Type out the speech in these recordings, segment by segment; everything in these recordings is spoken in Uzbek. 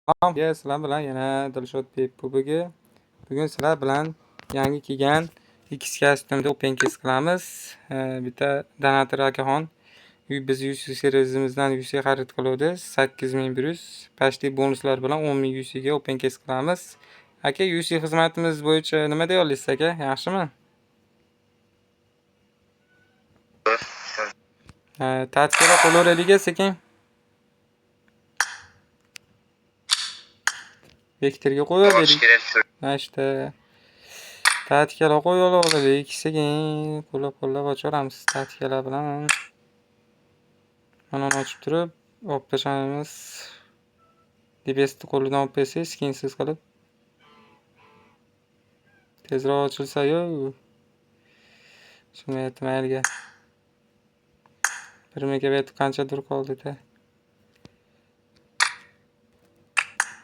Sizlar bilan yana Dilshod Pep-pubiga. Bugun sizlar bilan yangi kelgan X kostyumda open case qilamiz. Bitta donator akaxon biz UC servisimizdan UC xarid qiluvdi 8100 pashli bonuslar bilan 10000 UC ga open case qilamiz. Aka, UC xizmatimiz bo'yicha nima deya olasiz aka? Yaxshimi? Tatbiqlar qo'llaveraylik sekin. Vektorga qo'yaylik. İşte tatikalar qo'yaylik. Sekin qo'llab ochamiz tatikalar bilan. Mana ochib turib, olib tashlaymiz. DBSni qo'lidan olib bersangiz, skinsiz qilib. Tezroq ochilsa-yu. Shunday mayliga. 1 megabit qanchadir qoldi-da.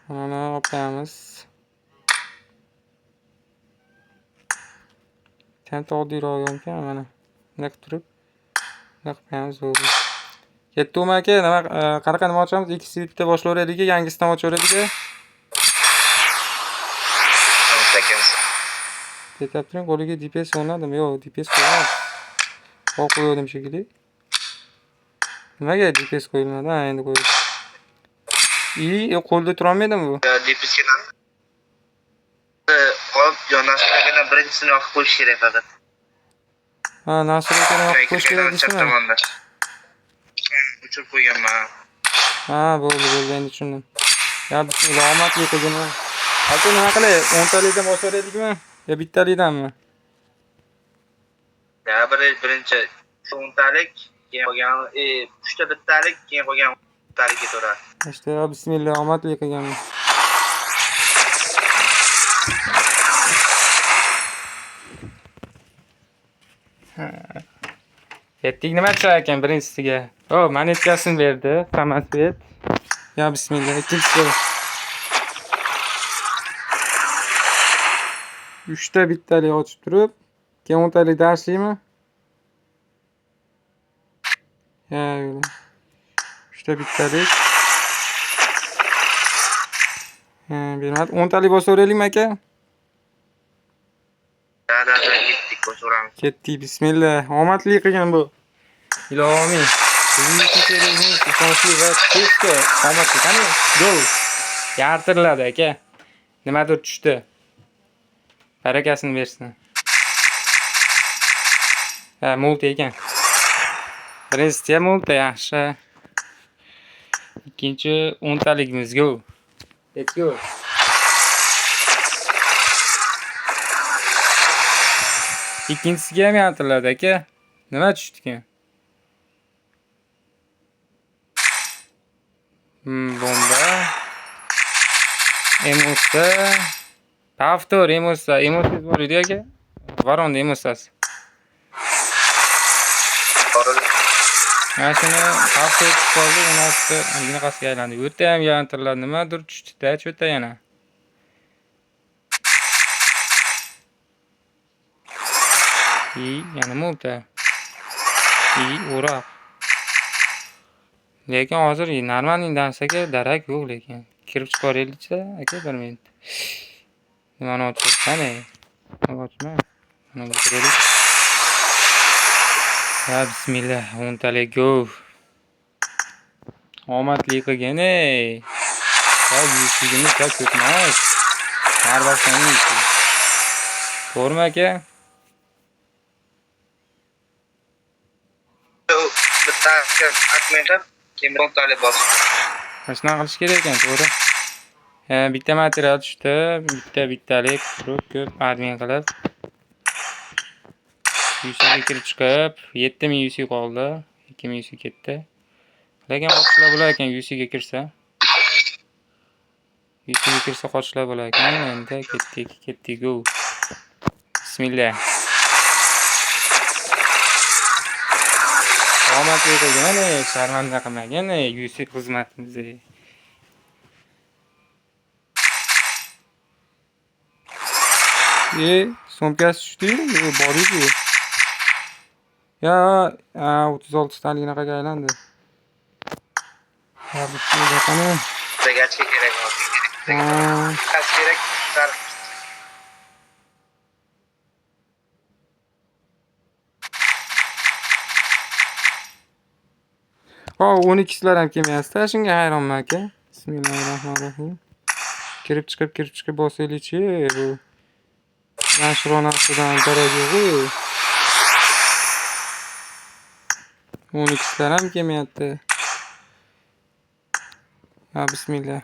Mana olib qo'yamiz. Temp oddiyroq ekan mana. Bunday qilib turib, bunday qilib qo'yamiz bo'ldi. Ketdimi aka? Qanaqa nima ochamiz? Ikkisi bitta boshlayveraylik, yangisidan ochaveraylik. Ketaptiring, qo'liga DPS o'rnadimi? Yo'q, DPS qo'ymadim. Qo'ydim shekilli. Nimaga DPS qo'yilmadi? Ha, endi qo'ydim. Qo'lda tura olmaydimi bu? DPS ga olib, nasrlarga birinchisini yoqib qo'yish kerak faqat. Ha, nasrlarga yoqib qo'yish kerak deysizmi? O'chirib qo'yganman. Ha, bo'ldi, endi tushundim. Ya, bismillah, omadli qilgin. Aka, nima qilay? 10 talikdan boshlaylikmi? Yo bittalikdanmi? Ya, birinchi 10 talik, keyin qolgan 3 ta bittalik, keyin qolgan 10 talik ketaveradi. İşte ya, bismillah, omadli qilganman. Yetdik nima chirar ekan birinchisiga? Monetkasini berdi, Samasvet. Ya bismillah, ikkinchisi. 3 ta bittalik ochib turib, keyin 10 talik darslimi? Ya, yo'q. 3 ta bittalik. Bermadi. 10 talik bosaveraylikmi aka? Da, ketdik, bosaveramiz. Ketdik, bismillah. Omadli qilgan bu. Ilohim. Sizning serizingiz ishonchli va tezda omadli qani? Go. Yartiriladi aka. Nimadir tushdi. Barakasini bersin. Ha, multi ekan. Birinchisi multi yaxshi. Ikkinchi 10 taligimiz go. Let's go. Ikkinchisiga ham yartiriladi aka. Nima tushdi ekan? Bomba. Emosa. Повтор emosa. Emosa bor edi aka. Varonda emosasi. Mana shuni повтор qoldi, 16 bunaqasiga aylandi. O'ta ham yartiriladi. Nimadir tushdi-da, cho'ta yana. Yana multa. O'roq. Lekin hozir normalniy narsaga darak yo'q lekin. Kirib chiqaraylikcha aka 1 minut. Nimani ochibsan? Ochma. Mana ko'raylik. Ya bismillah, 10 talik go. Omadli qilgan ey. Ha, yuzligimiz da ko'pmas. Har vaqtning ishi. To'g'rimi aka? Bitta akmenta, keyin 10 talik bosib. Shunday qilish kerak ekan, to'g'ri. Bitta material tushdi, bittalik turib ko'p admin qilib. UC'ga kirib chiqib, 7000 UC qoldi, 2000 UC ketdi. Lekin qochishlar bo'lar ekan UC'ga kirsa. UC'ga kirsa qochishlar bo'lar ekan. Endi ketdik go. Bismillah. Omadli qilgan, sharmanda qilmagan UC xizmatimizni. So'mkasi tushdi-yu, bor edi. Ya, 36 taliginaga aylandi. Ha, bismillah qani. Gachka kerak hozir. Ha. Gaz kerak. O 12'silar ham kelmayapti. Shunga hayronman aka. Bismillahirrohmanirrohim. Kirib chiqib bosaylik-chi bu. Yashironasidan darak yo'q-ku. 12'silar ham kelmayapti. Ha bismillah.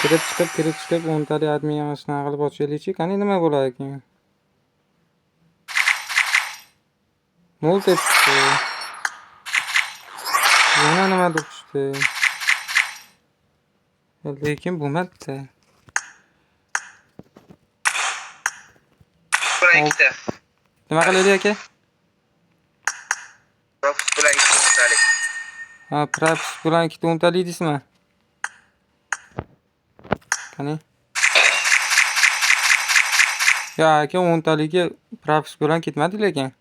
Kirib chiqib 10 tali admin yig'ishni qilib ochaylik-chi. Qani nima bo'lar ekan? Mo'l tepdi. Yana nimadir tushdi. Lekin bo'lmadi. Bulan ikkita. Nima qilaylik aka? Props bilan ikkita o'ntalik. Ha, props bilan ikkita 10 tali deysizmi? Qani? Ya aka 10 taliga props bilan ketmadi lekin.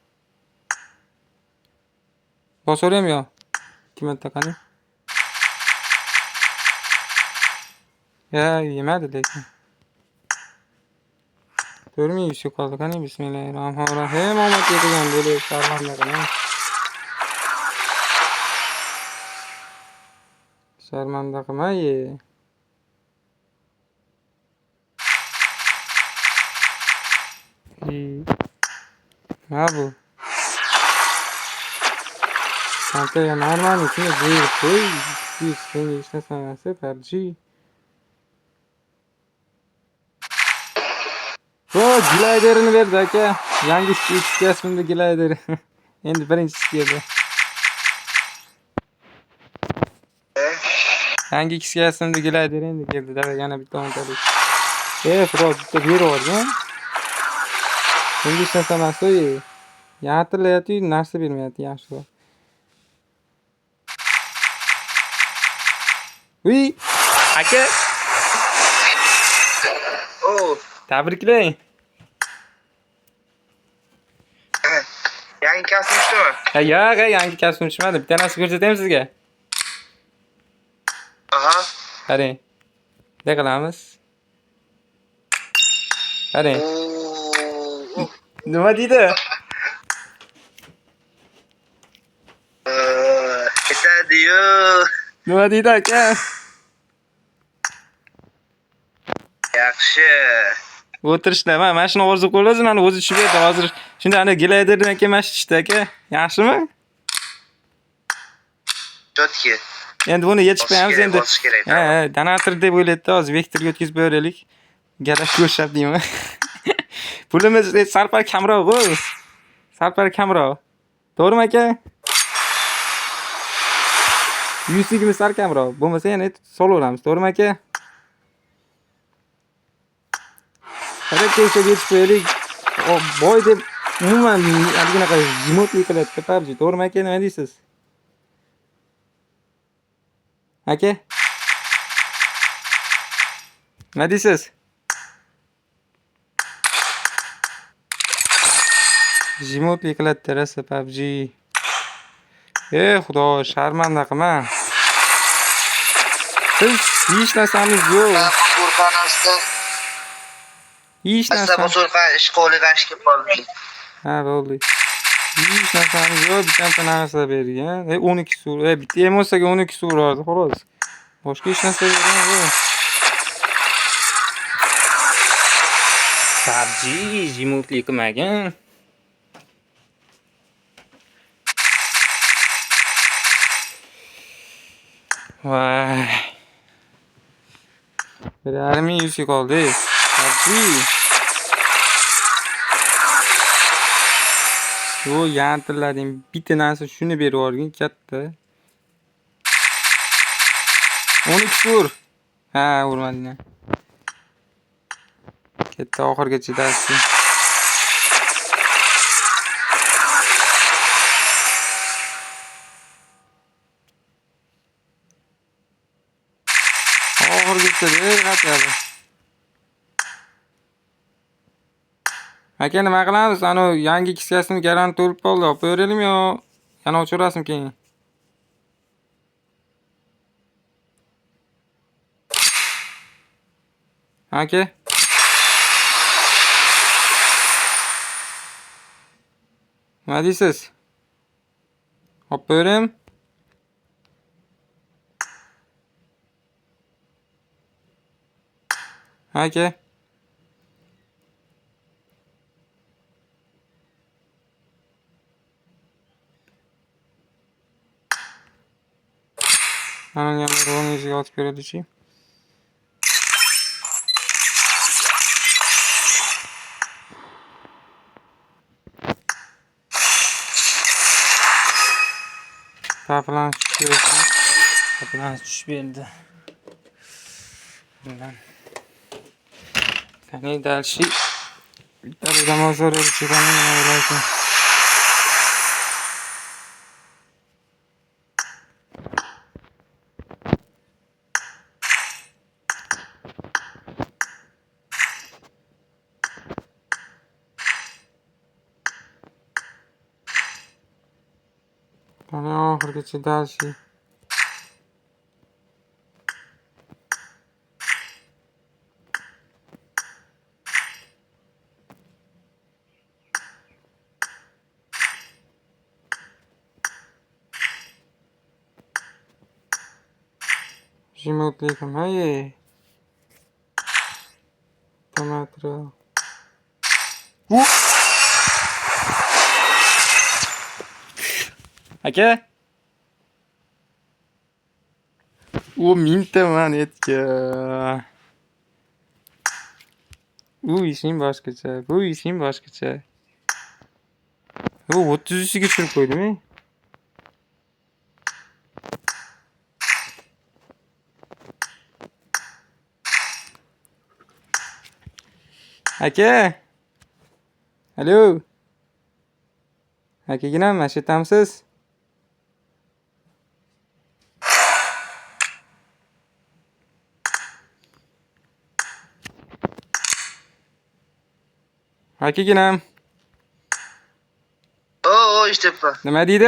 Bosaveram yo. 2 marta qani? Ya yemadi lekin. 400 qoldi qani? Bismillahirrohmanirrohim. Omad yetgan bo'lib sharmandaman. Sharmanda qilmay. Ha bu. Sanki normalni içine değil koy. Bir seni işte sanası tercih. O glider'ini verdi aka. Yangi X-Gasm'da glider. Endi birinchisi keldi. Yangi X-Gasm'da glider endi keldi. Da yana bitta o'ntalik. Xudo bitta berib Endi hech narsa emas o'y. Yaqinlayapti, narsa bermayapti yaxshi. Uy! Aka! Oh, Tabriklang. yangi kasb tushdimi? Ha, yo'q, yangi kasb tushmadi. Bitta narsa ko'rsataymi sizga? Aha. Qarang. Bunday qilamiz. Qarang. Nima deydi? Ketadi-yu. Nima deydi aka? Yaxshi. O'tirishda mana shuni orzu qo'yasiz, mana o'zi tushib berdi. Hozir shunda ana gliderdan keyin mana tushdi aka. Yaxshimi? Chotki. Endi buni yechib qo'yamiz endi. Bosish kerak. Ha, donator deb o'ylaydi, hozir vektorga o'tkazib beraylik. Galak ko'rishab deyman. Pulimiz salpar kamroq-ku. Salpar kamroq. To'g'rimi aka? 100 sal kamroq. Bo'lmasa yana solaveramiz, to'g'rimi aka? Qarab kelsa yetib qo'yaylik. Boy deb umuman anaqa jimotlik qiladi PUBG. To'g'rimi aka, nima deysiz? Aka? Nima deysiz? Jimotlik qiladi rasa PUBG. Xudo, sharmanda qilma. Biz hech narsamiz yo'q. Hech narsa. Bosurqa ishqoli g'ashga qoldi. Ha, bo'ldi. Hech narsamiz yo'q, bitta narsa bergan. 12 sur, bitta emotsiyaga 12 sur uradi, xolos. Boshqa hech narsa yo'q. PUBG jimotlik qilmagan. Vay. Bir yarım yüzü kaldı. Hadi. Şu yantılardan bitta narsa shuni berib yuborgin katta. 12 sur. Ha, urmading. Katta oxirgacha darsi. Oxirgacha qatyapti. Aka nima qilamiz? Yangi X-Gasmni garanti to'lib qoldi. Olib qo'yaveraylikmi yo yana ochaverasizmi keyin? Aka. Nima deysiz? Olib berim. Aka. Ana yana o'ziga otib beradi-chi. Taplan tushib berdi. Bundan. Qani dalshi bitta mozor o'lchigani nima bo'ladi? Qani oxirgacha dalshi. Жимутlikam, hey. Tomato. Aka. U mingta monetka. Bu ishing boshqacha. Bu ishing boshqacha. U 33 ga tushirib qo'ydimi? Aka. Alo. Akaginam, eshitamsiz? Akaginam. Eshityapman. Nima deydi?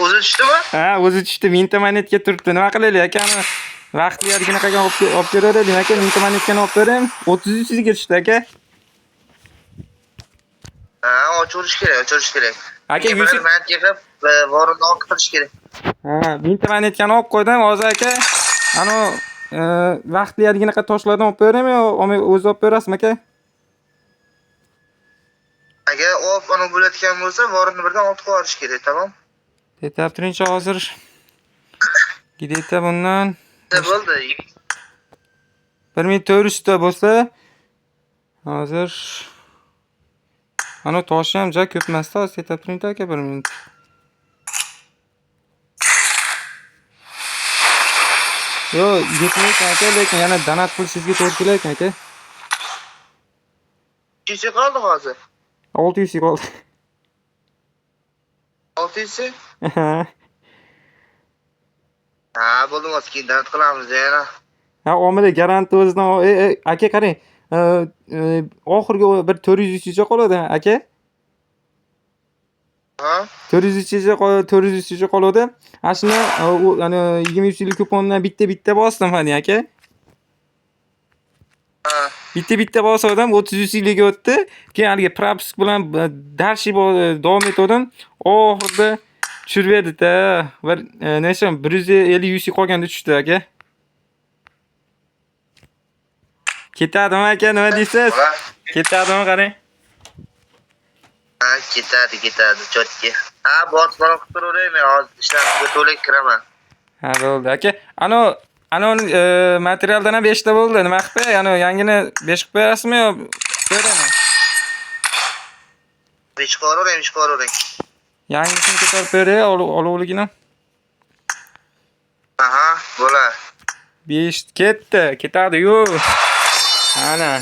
O'zi tushdimi? Ha, o'zi tushdi. Mingta monetka turibdi. Nima qilaylik, akani? Vaqtli qanaqa olib beraverdim aka. Mingta monetkani olib berim. 33 ga tushdi aka. Ha, ochirish kerak. Aka, Yusuf monetga qilib, vorini olib qilish kerak. ha, mingta monetkani olib qo'ydim. Hozir aka, ano vaqtli qanaqa toshlardan olib beraymi yo o'zi olib berasizmi aka? Agar ona bo'layotgan bo'lsa, vorini birdan olib qo'yish kerak, tamom? Yetab turingchi hozir. Gideta bundan Ne bo'ldi? 1400 ta bo'lsa, hozir ana toshi ham ja ko'p emas-da, yetab turingchi aka 1 minut. Yo, yetmaydi aka, lekin yana donat qilishingizga to'g'ri keladi aka. 200 qoldi hozir. 600 qoldi. 600? Ha, bo'ldi, keyin donat qilamiz yana. Ha, omada garanti o'zidan aka qarang. Oxirgi bir 400 cha qoladi aka. Ha? 400 cha qoladi. Ashuni ana 23 yillik kupondan bitta bosdim hadi aka. Ha. Bitta bosdim 33 yilga o'tdi. Keyin haligi propisk bilan darshi davom etdim. Oxirida tushirib berdi-da. Bir necha 150 UC qolganda tushdi aka. Ketadimi aka, nima deysiz? Ketadimi qarang. Ha, ketadi, chotga. Ha, bosmani qilib turaveraymi, hozir ishlarga to'liq kiraman. Ha, bo'ldi aka. Ano materialdan ham 5 ta bo'ldi. Nima qilib qo'yay? Ano yangini 5 qilib berasizmi yo berami? 5 qo'yavering. Yangisini ko'tarib beray, olovligini. Aha, bo'ladi. 5 ketdi, ketadi-yu. Ana.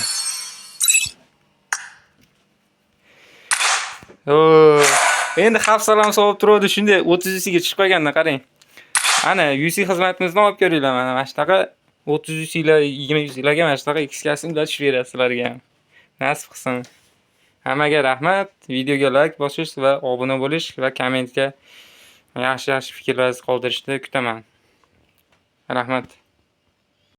Endi xavf-salom solib turadi, shunday 33 ga chiqib qolganda qarang. Ana, UC xizmatimizni olib ko'ringlar mana. Mana shunaqa 33 yillar, 20 yillarga mana shunaqa X-kasini tushib beradi sizlarga. Nasib qilsin. Hammaga rahmat. Videoga like bosish va obuna bo'lish va kommentga yaxshi fikrlaringizni qoldirishni kutaman. Rahmat.